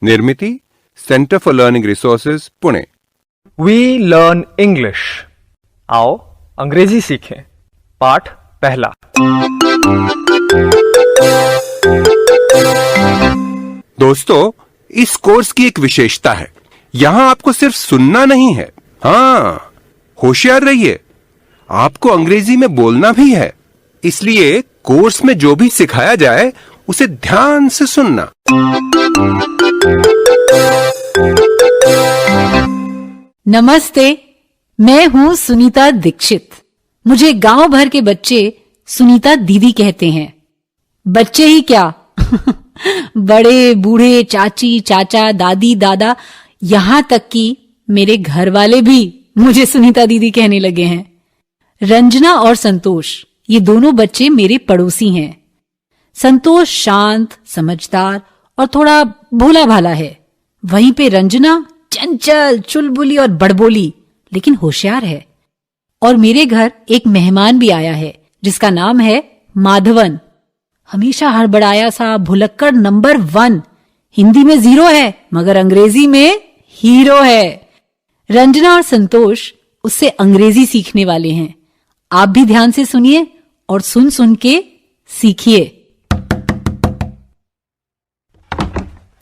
निर्मिति, centre for learning resources, Pune. We learn English. आओ अंग्रेजी सीखें। पाठ पहला। दोस्तों, इस कोर्स की एक विशेषता है, यहां आपको सिर्फ सुनना नहीं है, हाँ, होशियार रहिए, आपको अंग्रेजी में बोलना भी है। इसलिए कोर्स में जो भी सिखाया जाए उसे ध्यान से सुनना। नमस्ते, मैं हूँ सुनीता दीक्षित। मुझे गांव भर के बच्चे सुनीता दीदी कहते हैं। बच्चे ही क्या बड़े बूढ़े, चाची चाचा, दादी दादा, यहाँ तक कि मेरे घर वाले भी मुझे सुनीता दीदी कहने लगे हैं। रंजना और संतोष, ये दोनों बच्चे मेरे पड़ोसी हैं। संतोष शांत, समझदार और थोड़ा भोला भाला है। वहीं पे रंजना चंचल, चुलबुली और बड़बोली, लेकिन होशियार है। और मेरे घर एक मेहमान भी आया है जिसका नाम है माधवन। हमेशा हड़बड़ाया सा, भुलक्कड़ नंबर 1। हिंदी में 0 है मगर अंग्रेजी में हीरो है। रंजना और संतोष उससे अंग्रेजी सीखने वाले हैं। आप भी ध्यान से सुनिए और सुन सुन के सीखिए।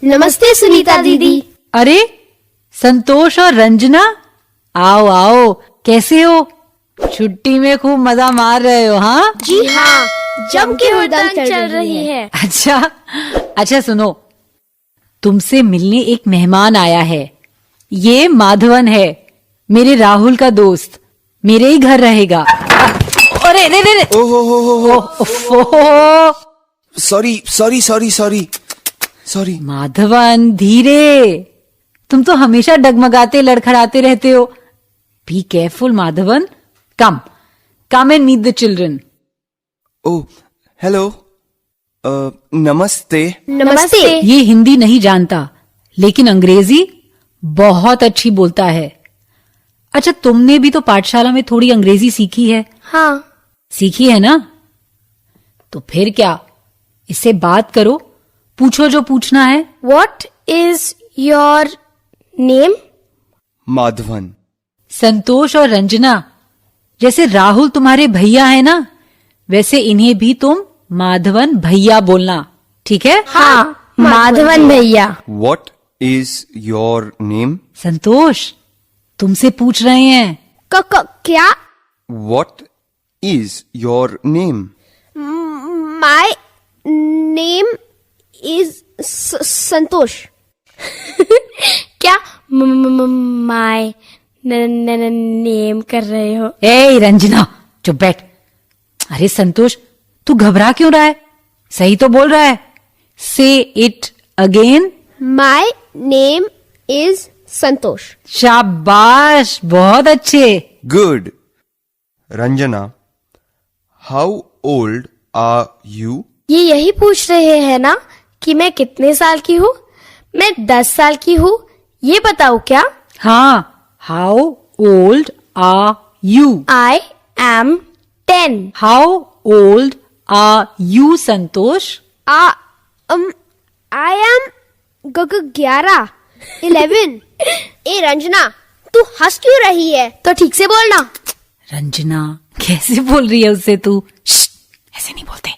नमस्ते सुनीता दीदी। अरे संतोष और रंजना, आओ आओ, कैसे हो? छुट्टी में खूब मजा मार रहे हो? हाँ जी हाँ, जम के हुड़दंग चल रही है। अच्छा सुनो, तुमसे मिलने एक मेहमान आया है। ये माधवन है, मेरे राहुल का दोस्त, मेरे ही घर रहेगा। अरे रे सॉरी। माधवन, धीरे। तुम तो हमेशा डगमगाते लड़खड़ाते रहते हो। Be careful Madhavan. Come and meet the children. Oh, hello, नमस्ते। नमस्ते। ये हिंदी नहीं जानता लेकिन अंग्रेजी बहुत अच्छी बोलता है। अच्छा, तुमने भी तो पाठशाला में थोड़ी अंग्रेजी सीखी है? हाँ। सीखी है ना? तो फिर क्या, इससे बात करो, पूछो जो पूछना है। What is your name? Madhavan. संतोष और रंजना, जैसे राहुल तुम्हारे भैया है ना, वैसे इन्हें भी तुम माधवन भैया बोलना, ठीक है? हाँ, माधवन भैया। What is your name? संतोष, तुमसे पूछ रहे हैं। क्या? What is your name? My name is संतोष। क्या my नेम कर रहे हो? ए रंजना, चुप बैठ। अरे संतोष, तू घबरा क्यों रहा है? सही तो बोल रहा है। से it again. My name is संतोष। शाबाश, बहुत अच्छे। Good. Ranjana, how old are you? ये यही पूछ रहे हैं ना कि मैं कितने साल की हूँ? मैं 10 साल की हूँ, ये बताओ क्या? हाँ, how old are you? I am 10. How old are you Santosh? I am 11. 11. ए रंजना, तू हंस क्यों रही है? तो ठीक से बोलना। रंजना, कैसे बोल रही है उससे तू? ऐसे नहीं बोलते।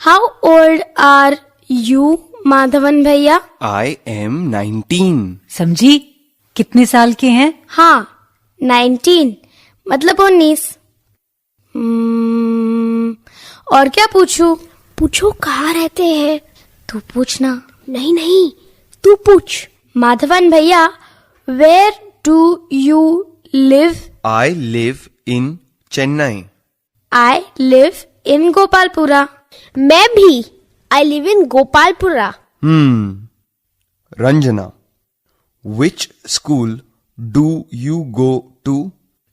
How old are you, Madhavan भैया? I am 19. समझी? कितने साल के हैं? हाँ, 19 मतलब 19। और क्या पूछूं? पूछो, कहाँ रहते हैं? तू पूछना। नहीं, तू पूछ। माधवन भैया, where do you live? I live in Chennai. I live in Gopalpura. मैं भी। I live in Gopalpura. Ranjana, which school do you go to?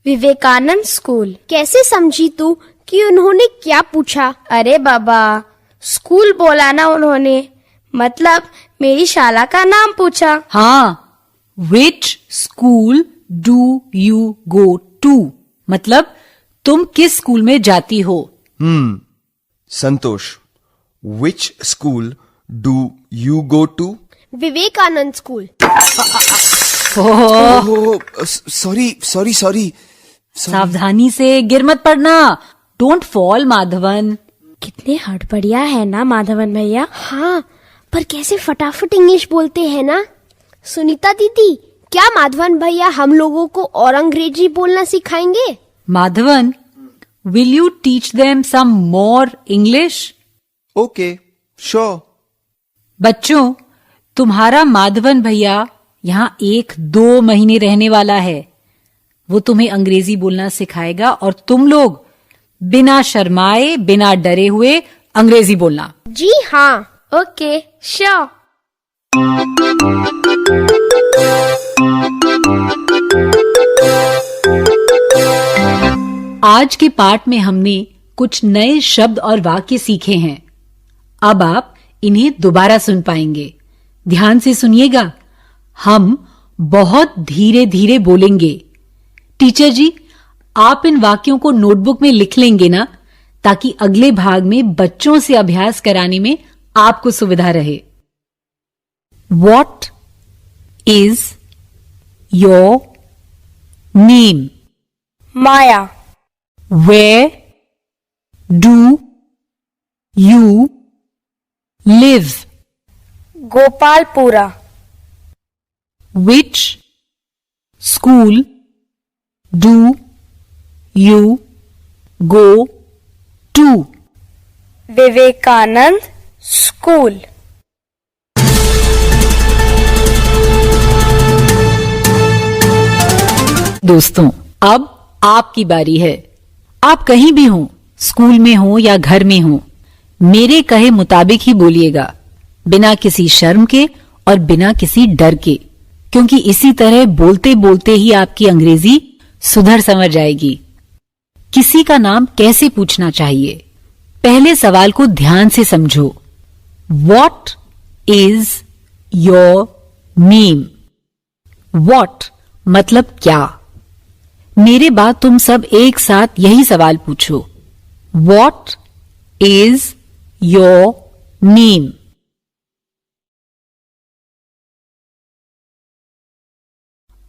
Vivekanand school. कैसे समझी तू कि उन्होंने क्या पूछा? अरे बाबा, स्कूल बोला ना उन्होंने, मतलब मेरी शाला का नाम पूछा। हाँ, which school do you go to, मतलब तुम किस स्कूल में जाती हो? Santosh, which school do you go to? Vivekanand school. Oh, Oh, sorry. सावधानी से, गिर मत पड़ना। Don't fall Madhavan. कितने हड़बड़िया है ना माधवन भैया। हाँ, पर कैसे फटाफट इंग्लिश बोलते हैं ना। सुनीता दीदी, क्या माधवन भैया हम लोगों को और अंग्रेजी बोलना सिखाएंगे? Madhavan, will you teach them some more English? Okay, sure. बच्चों, तुम्हारा माधवन भैया यहाँ 1-2 महीने रहने वाला है। वो तुम्हें अंग्रेजी बोलना सिखाएगा और तुम लोग बिना शर्माए, बिना डरे हुए अंग्रेजी बोलना। जी हाँ, ओके, श्योर। आज के पाठ में हमने कुछ नए शब्द और वाक्य सीखे हैं। अब आप इन्हें दोबारा सुन पाएंगे। ध्यान से सुनिएगा। हम बहुत धीरे धीरे बोलेंगे। टीचर जी, आप इन वाक्यों को नोटबुक में लिख लेंगे ना, ताकि अगले भाग में बच्चों से अभ्यास कराने में आपको सुविधा रहे। What is your name? Maya. Where do you live? Gopalpura. Which school do you go to? Vivekanand school. दोस्तों, अब आपकी बारी है। आप कहीं भी हो, स्कूल में हो या घर में हो, मेरे कहे मुताबिक ही बोलिएगा, बिना किसी शर्म के और बिना किसी डर के, क्योंकि इसी तरह बोलते बोलते ही आपकी अंग्रेजी सुधर समझ जाएगी। किसी का नाम कैसे पूछना चाहिए? पहले सवाल को ध्यान से समझो। What is your name? What मतलब क्या? मेरे बाद तुम सब एक साथ यही सवाल पूछो। What is your name?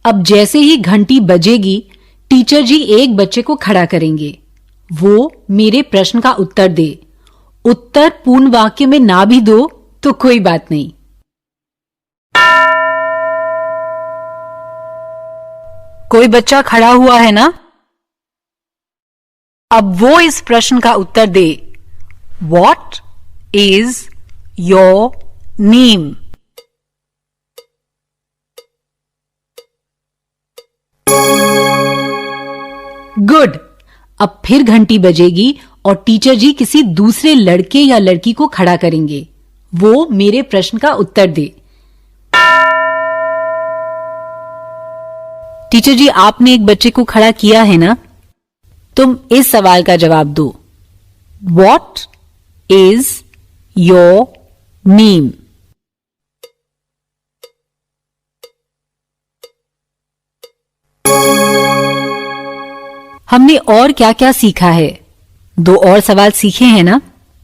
अब जैसे ही घंटी बजेगी, टीचर जी एक बच्चे को खड़ा करेंगे। वो मेरे प्रश्न का उत्तर दे। उत्तर पूर्ण वाक्य में ना भी दो तो कोई बात नहीं। कोई बच्चा खड़ा हुआ है ना? अब वो इस प्रश्न का उत्तर दे। What is your name? Good. अब फिर घंटी बजेगी और टीचर जी किसी दूसरे लड़के या लड़की को खड़ा करेंगे। वो मेरे प्रश्न का उत्तर दे। टीचर जी, आपने एक बच्चे को खड़ा किया है ना? तुम इस सवाल का जवाब दो। What is your name? हमने और क्या क्या सीखा है? 2 और सवाल सीखे हैं ना?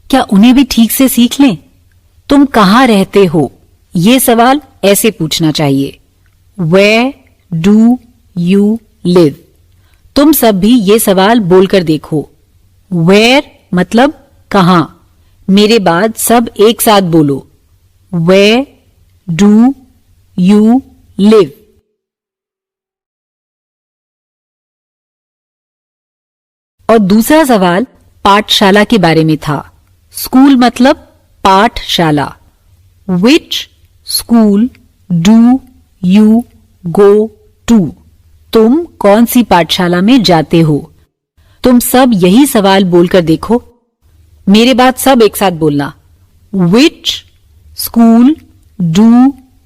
क्या उन्हें भी ठीक से सीख लें? तुम कहां रहते हो? ये सवाल ऐसे पूछना चाहिए। Where do you live? तुम सब भी ये सवाल बोलकर देखो। Where मतलब कहां। मेरे बाद सब एक साथ बोलो। Where do you live? और दूसरा सवाल पाठशाला के बारे में था। स्कूल मतलब पाठशाला। Which school do you go to? तुम कौन सी पाठशाला में जाते हो? तुम सब यही सवाल बोलकर देखो। मेरे बाद सब एक साथ बोलना। Which school do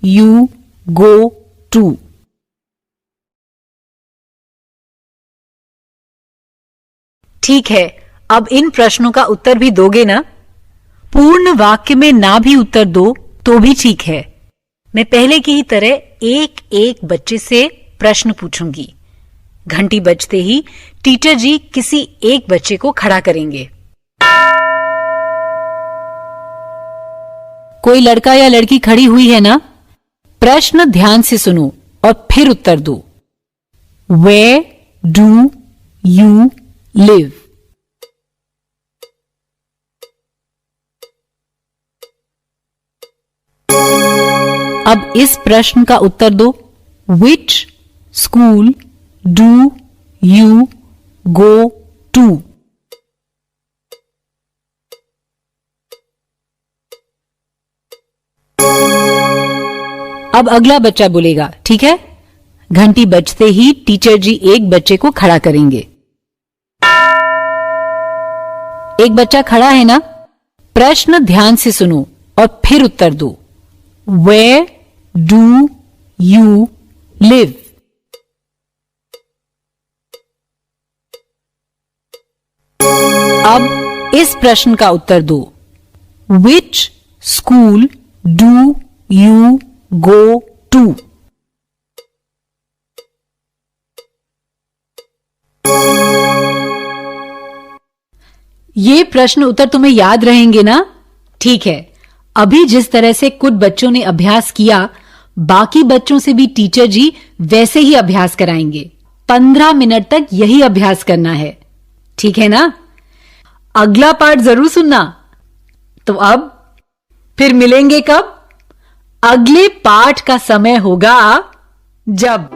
you go to? ठीक है, अब इन प्रश्नों का उत्तर भी दोगे ना? पूर्ण वाक्य में ना भी उत्तर दो तो भी ठीक है। मैं पहले की ही तरह एक एक बच्चे से प्रश्न पूछूंगी। घंटी बजते ही टीचर जी किसी एक बच्चे को खड़ा करेंगे। कोई लड़का या लड़की खड़ी हुई है ना? प्रश्न ध्यान से सुनो और फिर उत्तर दो। Where do you live? अब इस प्रश्न का उत्तर दो। Which school do you go to? अब अगला बच्चा बोलेगा, ठीक है? घंटी बजते ही टीचर जी एक बच्चे को खड़ा करेंगे। एक बच्चा खड़ा है ना? प्रश्न ध्यान से सुनो और फिर उत्तर दो। Where do you live? अब इस प्रश्न का उत्तर दो। Which school do you go to? ये प्रश्न उत्तर तुम्हें याद रहेंगे ना? ठीक है, अभी जिस तरह से कुछ बच्चों ने अभ्यास किया, बाकी बच्चों से भी टीचर जी वैसे ही अभ्यास कराएंगे। 15 मिनट तक यही अभ्यास करना है, ठीक है ना? अगला पार्ट जरूर सुनना। तो अब फिर मिलेंगे कब? अगले पाठ का समय होगा जब